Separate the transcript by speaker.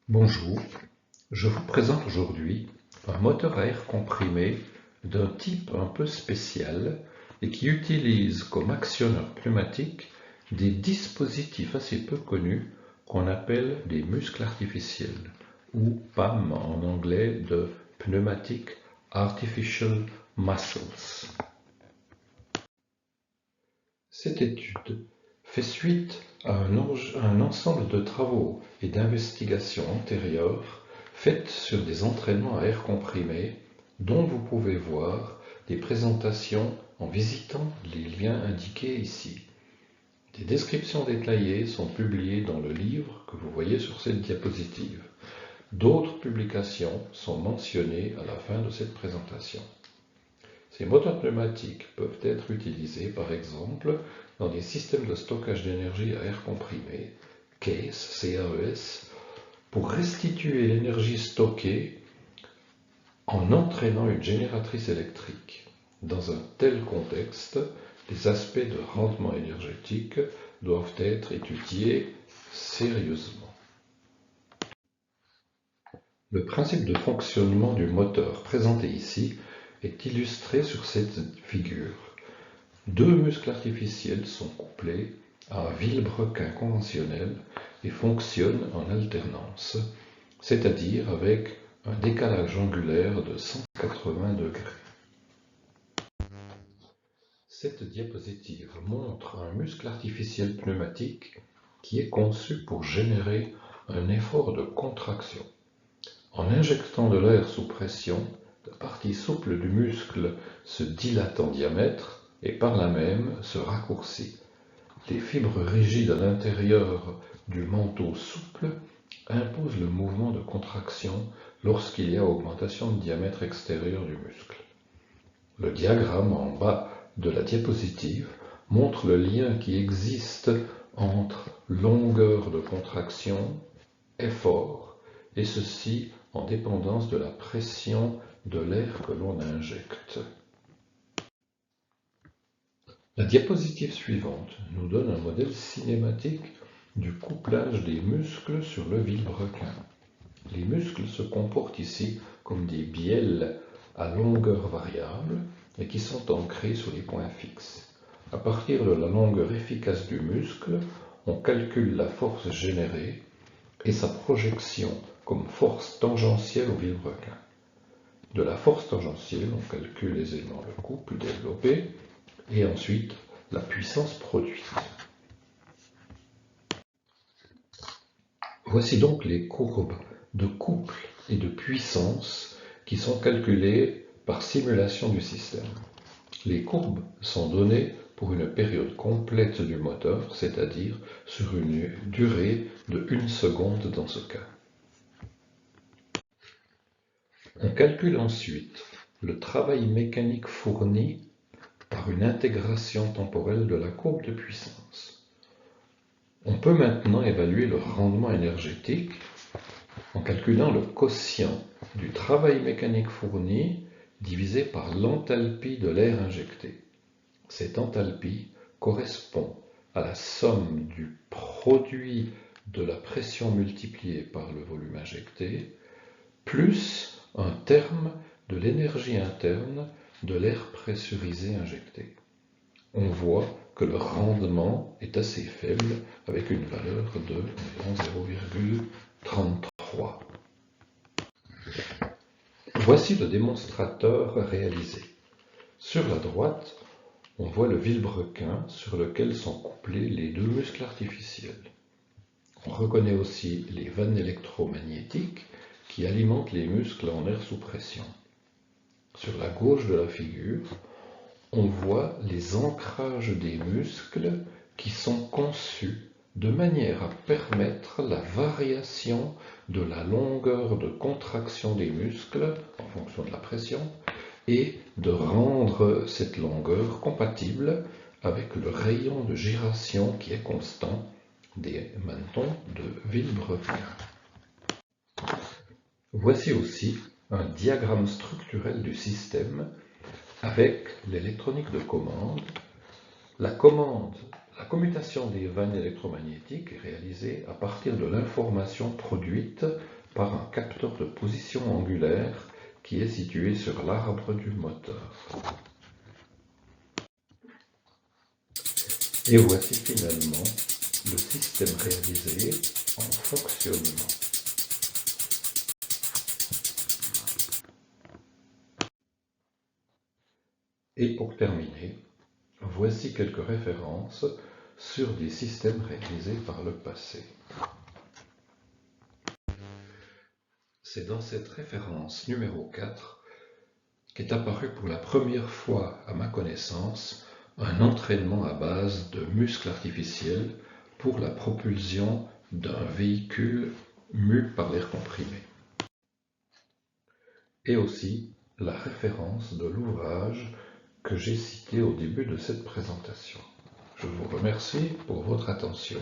Speaker 1: Bonjour, je vous présente aujourd'hui un moteur à air comprimé d'un type un peu spécial et qui utilise comme actionneur pneumatique des dispositifs assez peu connus qu'on appelle des muscles artificiels ou PAM en anglais de Pneumatic Artificial Muscles. Cette étude fait suite à un ensemble de travaux et d'investigations antérieures faites sur des entraînements à air comprimé dont vous pouvez voir des présentations en visitant les liens indiqués ici. Des descriptions détaillées sont publiées dans le livre que vous voyez sur cette diapositive. D'autres publications sont mentionnées à la fin de cette présentation. Ces moteurs pneumatiques peuvent être utilisés, par exemple, dans des systèmes de stockage d'énergie à air comprimé, CAES, pour restituer l'énergie stockée en entraînant une génératrice électrique. Dans un tel contexte, les aspects de rendement énergétique doivent être étudiés sérieusement. Le principe de fonctionnement du moteur présenté ici est illustré sur cette figure. Deux muscles artificiels sont couplés à un vilebrequin conventionnel et fonctionnent en alternance, c'est-à-dire avec un décalage angulaire de 180 degrés. Cette diapositive montre un muscle artificiel pneumatique qui est conçu pour générer un effort de contraction. En injectant de l'air sous pression, la partie souple du muscle se dilate en diamètre et par là même se raccourcit. Les fibres rigides à l'intérieur du manteau souple imposent le mouvement de contraction lorsqu'il y a augmentation de diamètre extérieur du muscle. Le diagramme en bas de la diapositive montre le lien qui existe entre longueur de contraction, effort, et ceci en dépendance de la pression de l'air que l'on injecte. La diapositive suivante nous donne un modèle cinématique du couplage des muscles sur le vilebrequin. Les muscles se comportent ici comme des bielles à longueur variable et qui sont ancrés sur les points fixes. À partir de la longueur efficace du muscle, on calcule la force générée et sa projection comme force tangentielle au vilebrequin. De la force tangentielle, on calcule aisément le couple développé et ensuite la puissance produite. Voici donc les courbes de couple et de puissance qui sont calculées par simulation du système. Les courbes sont données pour une période complète du moteur, c'est-à-dire sur une durée de 1 seconde dans ce cas. On calcule ensuite le travail mécanique fourni par une intégration temporelle de la courbe de puissance. On peut maintenant évaluer le rendement énergétique en calculant le quotient du travail mécanique fourni divisé par l'enthalpie de l'air injecté. Cette enthalpie correspond à la somme du produit de la pression multipliée par le volume injecté, plus un terme de l'énergie interne de l'air pressurisé injecté. On voit que le rendement est assez faible avec une valeur de 0,33. Voici le démonstrateur réalisé. Sur la droite, on voit le vilebrequin sur lequel sont couplés les deux muscles artificiels. On reconnaît aussi les vannes électromagnétiques qui alimentent les muscles en air sous pression. Sur la gauche de la figure, on voit les ancrages des muscles qui sont conçus de manière à permettre la variation de la longueur de contraction des muscles en fonction de la pression et de rendre cette longueur compatible avec le rayon de gyration qui est constant des manetons de vilebrequin. Voici aussi un diagramme structurel du système avec l'électronique de commande. La commande la La commutation des vannes électromagnétiques est réalisée à partir de l'information produite par un capteur de position angulaire qui est situé sur l'arbre du moteur. Et voici finalement le système réalisé en fonctionnement. Et pour terminer, voici quelques références sur des systèmes réalisés par le passé. C'est dans cette référence numéro 4 qu'est apparu pour la première fois à ma connaissance un entraînement à base de muscles artificiels pour la propulsion d'un véhicule mu par l'air comprimé. Et aussi la référence de l'ouvrage que j'ai cité au début de cette présentation. Je vous remercie pour votre attention.